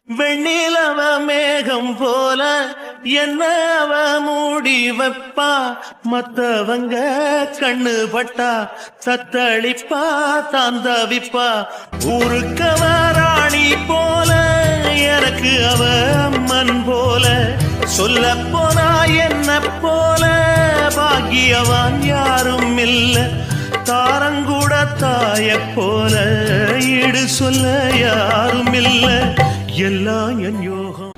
வெண்ணிலவ மேகம் போல என்ன அவ மூடி வைப்பா, மத்தவங்க கண்ணு பட்டா தத்தளிப்பா தாந்தவிப்பா. ஊருக்கவ ராணி போல எனக்கு அவ அம்மன் போல, சொல்ல போனா என்ன போல பாக்கியவான் யாரும் இல்ல. தாரங்கூட தாய போல ஈடு சொல்ல யாரும் இல்ல. எல்லாம் என் யோகம்.